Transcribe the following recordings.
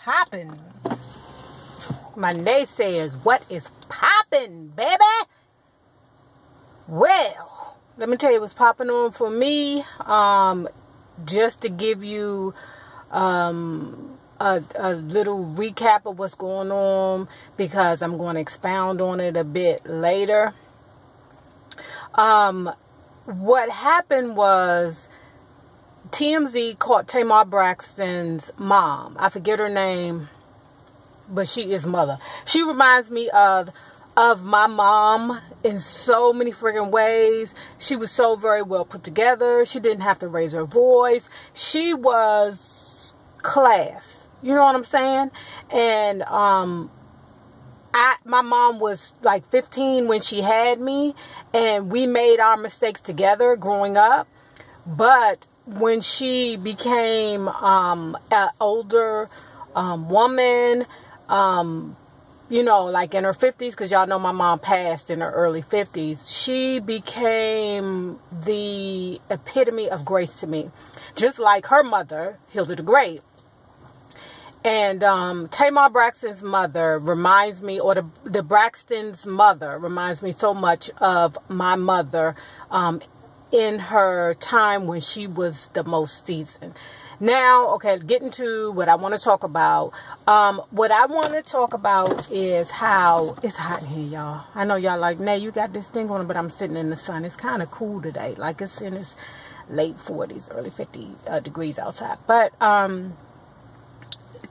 Popping. My naysayers, what is popping, baby? Well, let me tell you what's popping on for me. Just to give you a little recap of what's going on, because I'm going to expound on it a bit later. What happened was TMZ caught Tamar Braxton's mom. I forget her name, but she is mother. She reminds me of my mom in so many freaking ways. She was so very well put together. She didn't have to raise her voice. She was class. You know what I'm saying? And my mom was like 15 when she had me, and we made our mistakes together growing up. But when she became an older woman, you know, like in her 50s, because y'all know my mom passed in her early 50s, she became the epitome of grace to me, just like her mother, Hilda the Great. And Tamar Braxton's mother reminds me, or the Braxton's mother reminds me so much of my mother in her time when she was the most seasoned. Now, okay, getting to what I want to talk about. What I want to talk about is how it's hot in here, y'all. I know y'all like, Nay, you got this thing on, but I'm sitting in the sun. It's kind of cool today. Like, it's in its late 40s, early 50 degrees outside. But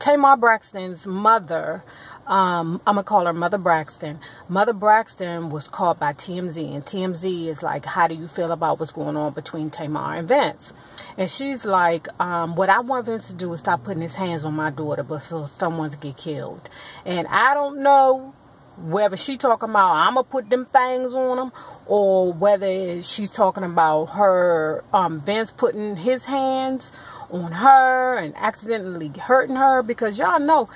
Tamar Braxton's mother, I'm going to call her Mother Braxton. Mother Braxton was called by TMZ. And TMZ is like, how do you feel about what's going on between Tamar and Vince? And she's like, what I want Vince to do is stop putting his hands on my daughter before someone get killed. And I don't know whether she's talking about I'm going to put them things on him, or whether she's talking about her, Vince putting his hands on her and accidentally hurting her. Because y'all know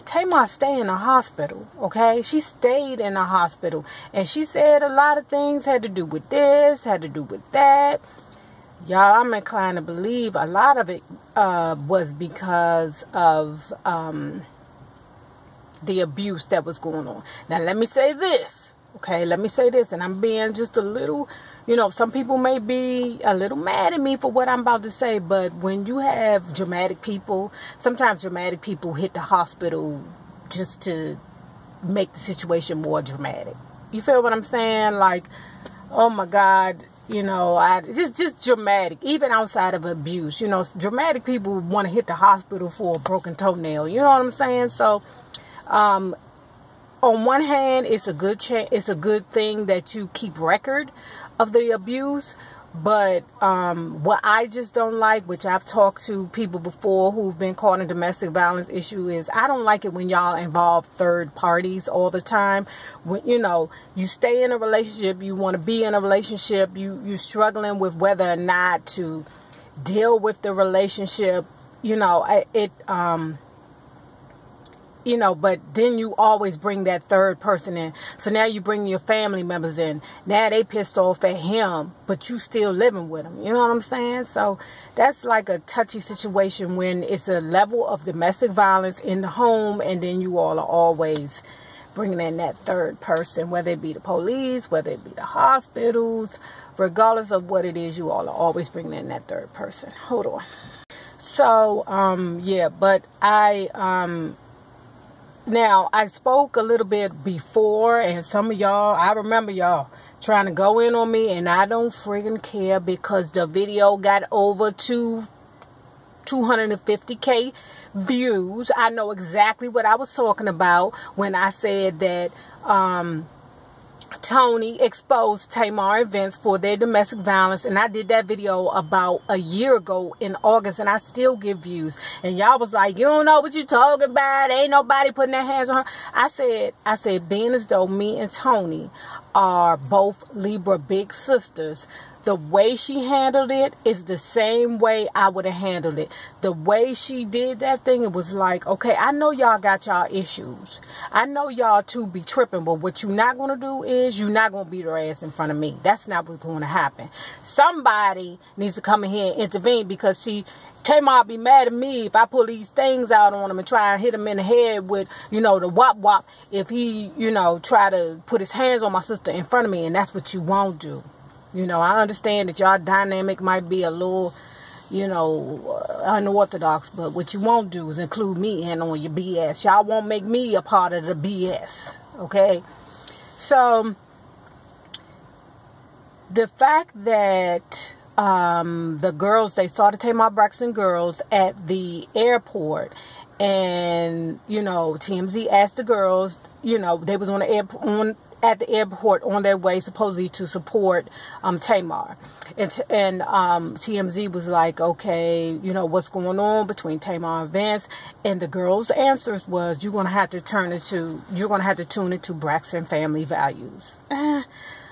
Tamar stayed in the hospital, okay? She stayed in the hospital. And she said a lot of things had to do with this, had to do with that. Y'all, I'm inclined to believe a lot of it was because of the abuse that was going on. Now, let me say this, okay? Let me say this, and I'm being just a little, you know, some people may be a little mad at me for what I'm about to say, but when you have dramatic people, sometimes dramatic people hit the hospital just to make the situation more dramatic. You feel what I'm saying? Like, oh my God, you know, just dramatic, even outside of abuse. You know, dramatic people want to hit the hospital for a broken toenail. You know what I'm saying? So, on one hand, it's a good thing that you keep record of the abuse. But what I just don't like, which I've talked to people before who've been caught in domestic violence issue, is I don't like it when y'all involve third parties all the time. When, you know, you stay in a relationship, you want to be in a relationship, you're struggling with whether or not to deal with the relationship, you know, you know, but then you always bring that third person in. So now you bring your family members in. Now they pissed off at him, but you still living with him. You know what I'm saying? So that's like a touchy situation when it's a level of domestic violence in the home, and then you all are always bringing in that third person, whether it be the police, whether it be the hospitals, regardless of what it is, you all are always bringing in that third person. Hold on. So, yeah, but now, I spoke a little bit before, and some of y'all, I remember y'all trying to go in on me, and I don't friggin' care because the video got over 250K views. I know exactly what I was talking about when I said that Tony exposed Tamar and Vince for their domestic violence, and I did that video about a year ago in August, and I still get views. And y'all was like, you don't know what you're talking about, ain't nobody putting their hands on her. I said being as though me and Tony are both Libra big sisters, the way she handled it is the same way I would have handled it. The way she did that thing, it was like, okay, I know y'all got y'all issues. I know y'all two be tripping, but what you're not going to do is you're not going to beat her ass in front of me. That's not what's going to happen. Somebody needs to come in here and intervene, because see, Tamar be mad at me if I pull these things out on him and try and hit him in the head with, the wop wop, if he, try to put his hands on my sister in front of me, and that's what you won't do. I understand that y'all dynamic might be a little, unorthodox, but what you won't do is include me in on your BS. Y'all won't make me a part of the BS, okay? So, the fact that the girls, they saw the Tamar Braxton girls at the airport, and TMZ asked the girls, they was at the airport on their way supposedly to support Tamar, and TMZ was like, okay, what's going on between Tamar and Vince, and the girls' answers was, you're gonna have to tune into Braxton family values. I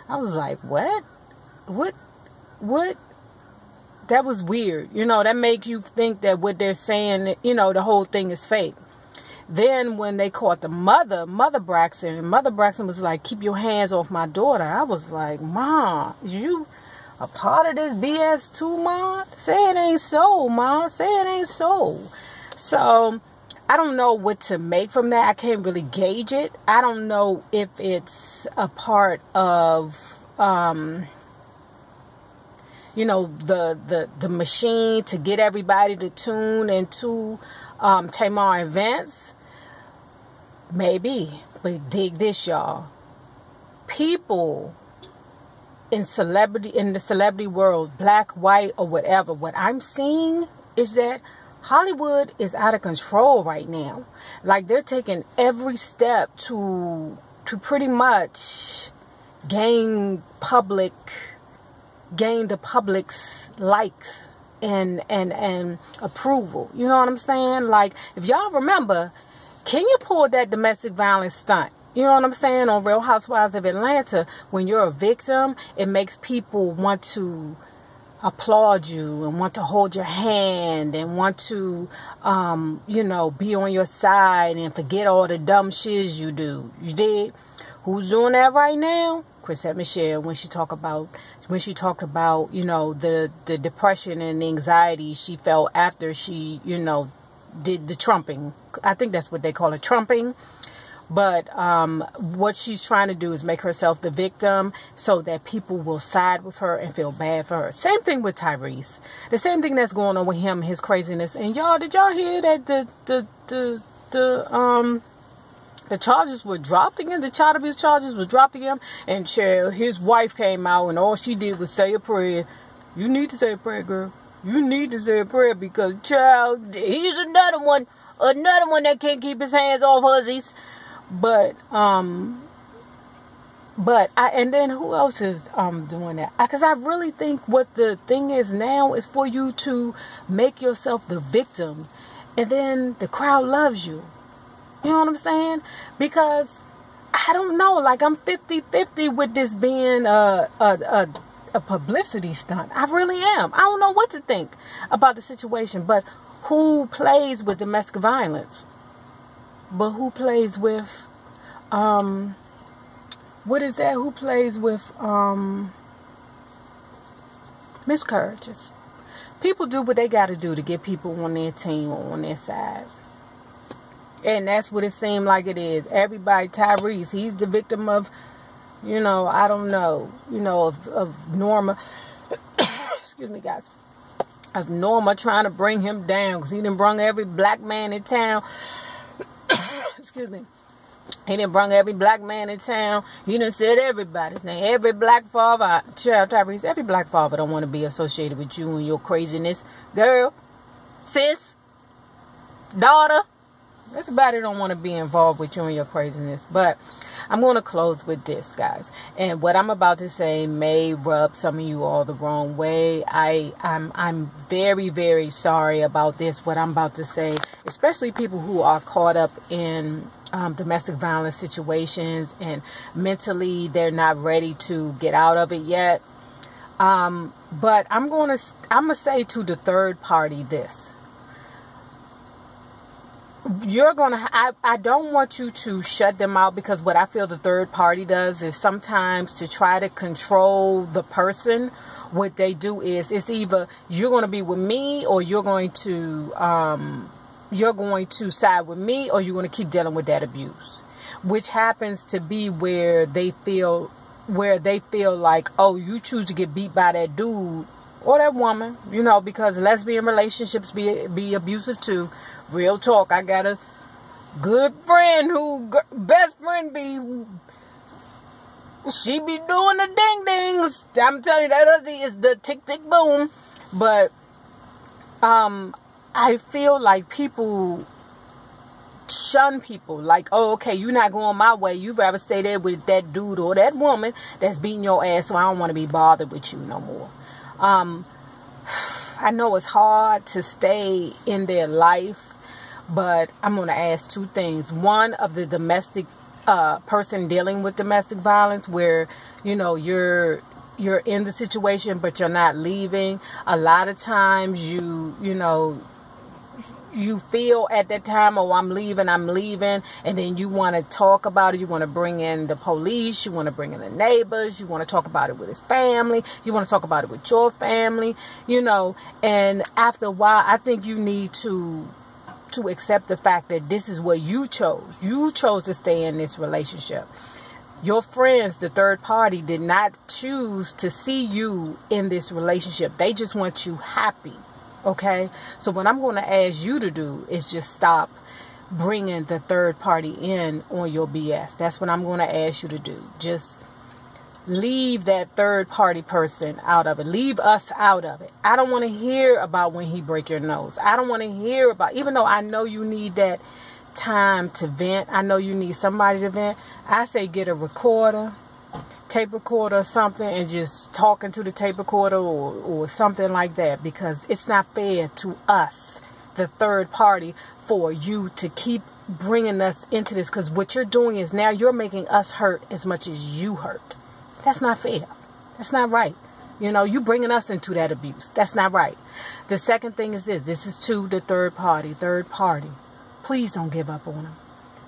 was like, what? That was weird. That make you think that what they're saying, the whole thing is fake. Then when they caught the Mother Braxton was like, keep your hands off my daughter. I was like, Mom, you a part of this BS too, Mom? Say it ain't so, Mom. Say it ain't so. So, I don't know what to make from that. I can't really gauge it. I don't know if it's a part of the machine to get everybody to tune into Tamar and Vince. Maybe. But dig this, y'all. People in the celebrity world, black, white, or whatever, what I'm seeing is that Hollywood is out of control right now. Like, they're taking every step to pretty much gain the public's likes and approval. You know what I'm saying? Like, if y'all remember, Kenya pulled that domestic violence stunt. You know what I'm saying? On Real Housewives of Atlanta, when you're a victim, it makes people want to applaud you and want to hold your hand and want to, be on your side and forget all the dumb shiz you do. You did? Who's doing that right now? Chrisette Michelle, when she talked about, the depression and the anxiety she felt after she, did the trumping. I think that's what they call it, trumping. But what she's trying to do is make herself the victim so that people will side with her and feel bad for her. Same thing with Tyrese. The same thing that's going on with him, his craziness. And y'all, did y'all hear that the charges were dropped again? The child abuse charges were dropped again. And his wife came out and all she did was say a prayer. You need to say a prayer, girl. You need to say a prayer because, child, he's another one that can't keep his hands off hussies. And then who else is doing that? Because I really think what the thing is now is for you to make yourself the victim, and then the crowd loves you. You know what I'm saying? Because I don't know, like, I'm 50-50 with this being a publicity stunt. I really am. I don't know what to think about the situation. But who plays with domestic violence? But who plays with what is that? Who plays with miscarriages? People do what they got to do to get people on their team or on their side. And that's what it seemed like it is. Everybody, Tyrese, he's the victim of, I don't know, of Norma. Excuse me, guys. Of Norma trying to bring him down because he done brung every black man in town. Excuse me. He done brung every black man in town. He done said everybody's name. Every black father. Child, Tyrese, every black father don't want to be associated with you and your craziness. Girl, sis, daughter. Everybody don't want to be involved with you and your craziness. But I'm going to close with this, guys. And what I'm about to say may rub some of you all the wrong way. I'm very, very sorry about this, what I'm about to say. Especially people who are caught up in domestic violence situations and mentally they're not ready to get out of it yet. But I'm gonna say to the third party this. I don't want you to shut them out, because what I feel the third party does is sometimes to try to control the person. What they do is, it's either you're going to be with me, or you're going to side with me, or you're going to keep dealing with that abuse, which happens to be where they feel like, oh, you choose to get beat by that dude or that woman, because lesbian relationships be abusive too. Real talk. I got a good friend best friend she be doing the ding dings. I'm telling you, that is the tick tick boom. But I feel like people shun people, like, oh, okay, you're not going my way, you'd rather stay there with that dude or that woman that's beating your ass, so I don't want to be bothered with you no more. I know it's hard to stay in their life, but I'm going to ask two things. One, of the domestic person dealing with domestic violence, where you're in the situation but you're not leaving. A lot of times you feel at that time, oh, I'm leaving, and then you want to talk about it. You want to bring in the police, you want to bring in the neighbors, you want to talk about it with his family, you want to talk about it with your family, and after a while, I think you need to accept the fact that this is what you chose. You chose to stay in this relationship. Your friends, the third party, did not choose to see you in this relationship. They just want you happy. Okay? So what I'm going to ask you to do is just stop bringing the third party in on your BS. That's what I'm going to ask you to do. Just leave that third party person out of it. Leave us out of it. I don't want to hear about when he break your nose. I don't want to hear about, even though I know you need that time to vent. I know you need somebody to vent. I say get a recorder, tape recorder or something, and just talking to the tape recorder or something like that, because it's not fair to us, the third party, for you to keep bringing us into this, because what you're doing is now you're making us hurt as much as you hurt. That's not fair. That's not right. You bringing us into that abuse. That's not right. The second thing is this. This is to the third party. Third party. Please don't give up on them.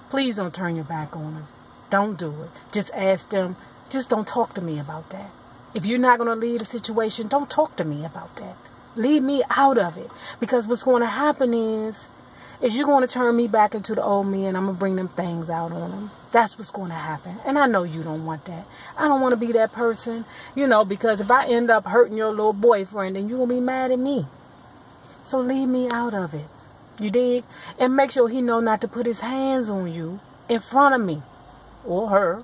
Please don't turn your back on them. Don't do it. Just ask them. Just don't talk to me about that. If you're not going to leave the situation, don't talk to me about that. Leave me out of it. Because what's going to happen is you're going to turn me back into the old me, and I'm going to bring them things out on them. That's what's going to happen. And I know you don't want that. I don't want to be that person, because if I end up hurting your little boyfriend, then you're going to be mad at me. So leave me out of it. You dig? And make sure he know not to put his hands on you in front of me or her,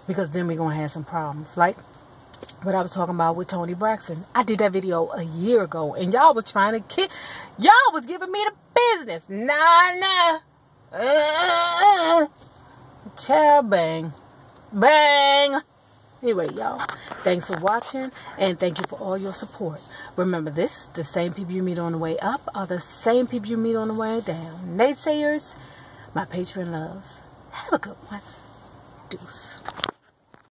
because then we're going to have some problems. Like what I was talking about with Tony Braxton. I did that video a year ago, and y'all was trying to y'all was giving me the business. Nah. Child, bang. Anyway, y'all, thanks for watching, and thank you for all your support. Remember this, the same people you meet on the way up are the same people you meet on the way down. Naysayers, my patron loves. Have a good one. Deuce.